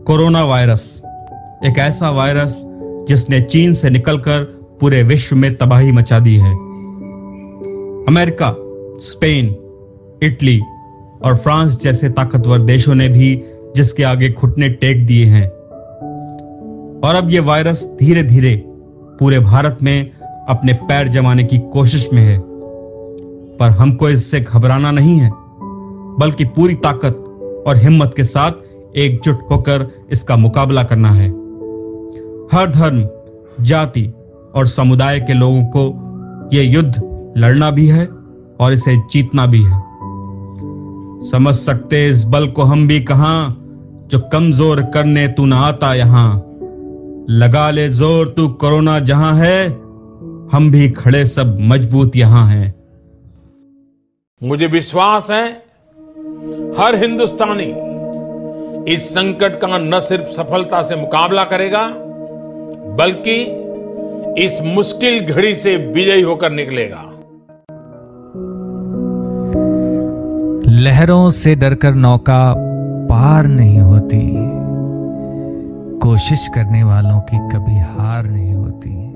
Corona virus एक ऐसा virus जिसने चीन से निकलकर पूरे विश्व में तबाही मचा दी है। अमेरिका, स्पेन, इटली और फ्रांस जैसे ताकतवर देशों ने भी जिसके आगे घुटने टेक दिए हैं। और अब यह वायरस धीरे धीरे पूरे भारत में अपने पैर जमाने की कोशिश में है। पर हमको इससे घबराना नहीं है, बल्कि पूरी ताकत और हिम्मत के साथ एकजुट होकर इसका मुकाबला करना है। हर धर्म, जाति और समुदाय के लोगों को यह युद्ध लड़ना भी है और इसे जीतना भी है। समझ सकते इस बल को हम भी कहां, जो कमजोर करने तू ना आता यहां। लगा ले जोर तू कोरोना जहां है, हम भी खड़े सब मजबूत यहां हैं। मुझे विश्वास है हर हिंदुस्तानी इस संकट का न सिर्फ सफलता से मुकाबला करेगा, बल्कि इस मुश्किल घड़ी से विजयी होकर निकलेगा। लहरों से डरकर नौका पार नहीं होती, कोशिश करने वालों की कभी हार नहीं होती।